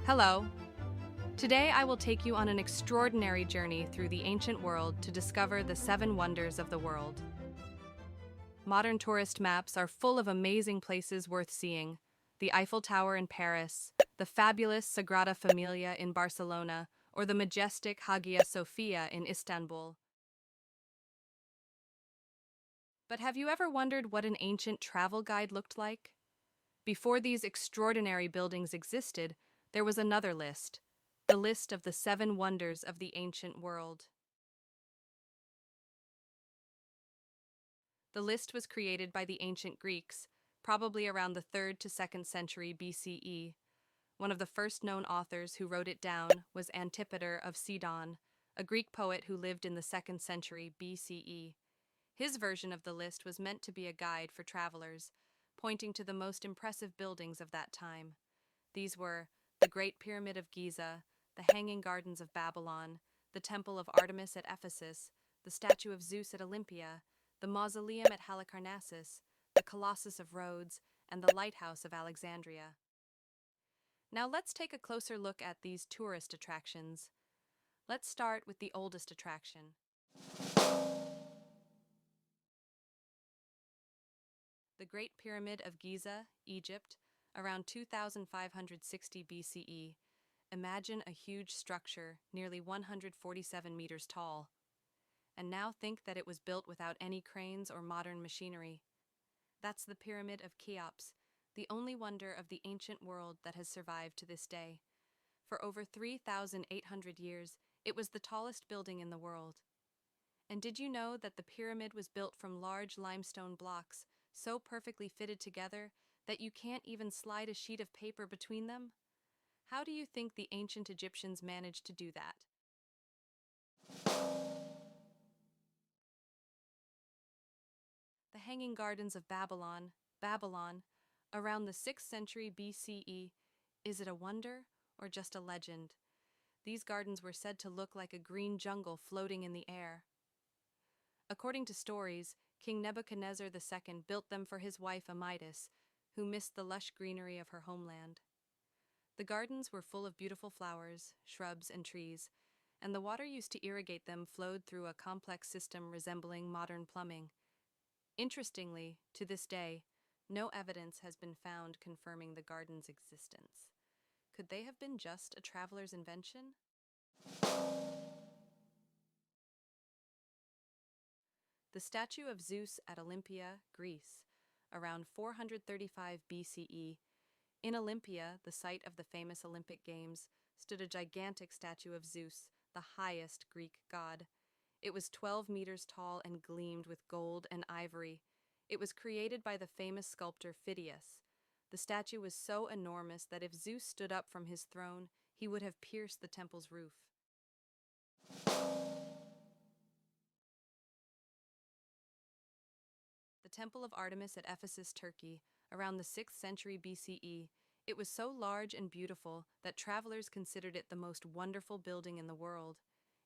Hello. Today I will take you on an extraordinary journey through the ancient world to discover the seven wonders of the world. Modern tourist maps are full of amazing places worth seeing: the Eiffel Tower in Paris, the fabulous Sagrada Familia in Barcelona, or the majestic Hagia Sophia in Istanbul. But have you ever wondered what an ancient travel guide looked like? Before these extraordinary buildings existed, there was another list: the list of the seven wonders of the ancient world. The list was created by the ancient Greeks, probably around the 3rd to 2nd century BCE. One of the first known authors who wrote it down was Antipater of Sidon, a Greek poet who lived in the 2nd century BCE. His version of the list was meant to be a guide for travelers, pointing to the most impressive buildings of that time. These were the Great Pyramid of Giza, the Hanging Gardens of Babylon, the Temple of Artemis at Ephesus, the statue of Zeus at Olympia, the Mausoleum at Halicarnassus, the Colossus of Rhodes, and the Lighthouse of Alexandria. Now let's take a closer look at these tourist attractions. Let's start with the oldest attraction. The Great Pyramid of Giza, Egypt, around 2560 BCE. Imagine a huge structure, nearly 147 meters tall. And now think that it was built without any cranes or modern machinery. That's the Pyramid of Cheops, the only wonder of the ancient world that has survived to this day. For over 3,800 years, it was the tallest building in the world. And did you know that the pyramid was built from large limestone blocks, so perfectly fitted together that you can't even slide a sheet of paper between them? How do you think the ancient Egyptians managed to do that? The Hanging Gardens of Babylon, around the 6th century BCE. Is it a wonder or just a legend? These gardens were said to look like a green jungle floating in the air. According to stories, King Nebuchadnezzar II built them for his wife Amytis, who missed the lush greenery of her homeland. The gardens were full of beautiful flowers, shrubs, and trees, and the water used to irrigate them flowed through a complex system resembling modern plumbing. Interestingly, to this day, no evidence has been found confirming the garden's existence. Could they have been just a traveler's invention? The statue of Zeus at Olympia, Greece, around 435 BCE. In Olympia, the site of the famous Olympic Games, stood a gigantic statue of Zeus, the highest Greek god. It was 12 meters tall and gleamed with gold and ivory. It was created by the famous sculptor Phidias. The statue was so enormous that if Zeus stood up from his throne, he would have pierced the temple's roof. The Temple of Artemis at Ephesus, Turkey, around the 6th century BCE. It was so large and beautiful that travelers considered it the most wonderful building in the world.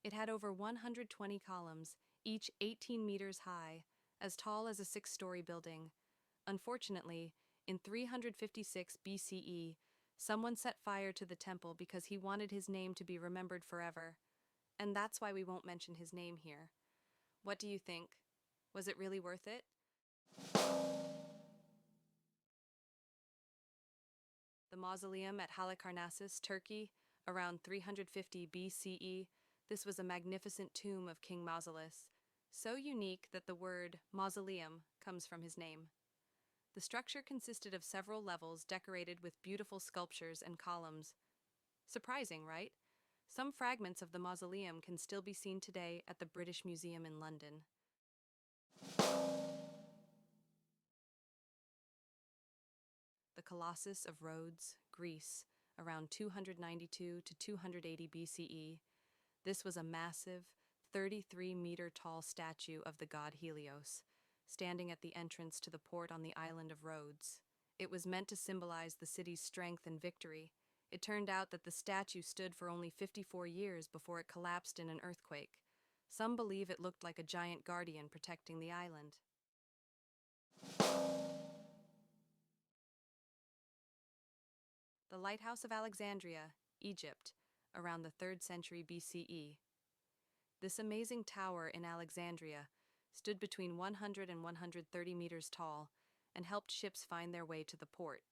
It had over 120 columns, each 18 meters high, as tall as a 6-story building. Unfortunately, in 356 BCE, someone set fire to the temple because he wanted his name to be remembered forever. And that's why we won't mention his name here. What do you think? Was it really worth it? The mausoleum at Halicarnassus, Turkey, around 350 BCE. This was a magnificent tomb of King Mausolus, so unique that the word mausoleum comes from his name. The structure consisted of several levels decorated with beautiful sculptures and columns. Surprising, right? Some fragments of the mausoleum can still be seen today at the British Museum in London. The Colossus of Rhodes, Greece, around 292 to 280 BCE. This was a massive, 33-meter-tall statue of the god Helios, standing at the entrance to the port on the island of Rhodes. It was meant to symbolize the city's strength and victory. It turned out that the statue stood for only 54 years before it collapsed in an earthquake. Some believe it looked like a giant guardian protecting the island. The Lighthouse of Alexandria, Egypt, around the 3rd century BCE. This amazing tower in Alexandria stood between 100 and 130 meters tall and helped ships find their way to the port.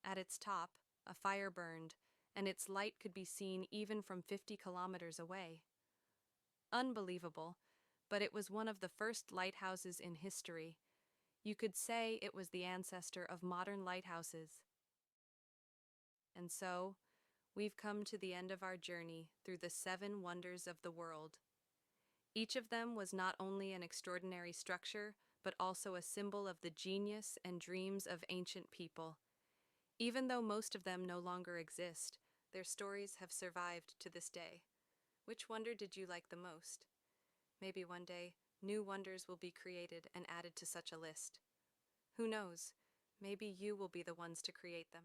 At its top, a fire burned, and its light could be seen even from 50 kilometers away. Unbelievable, but it was one of the first lighthouses in history. You could say it was the ancestor of modern lighthouses. And so, we've come to the end of our journey through the 7 wonders of the world. Each of them was not only an extraordinary structure, but also a symbol of the genius and dreams of ancient people. Even though most of them no longer exist, their stories have survived to this day. Which wonder did you like the most? Maybe one day, new wonders will be created and added to such a list. Who knows? Maybe you will be the ones to create them.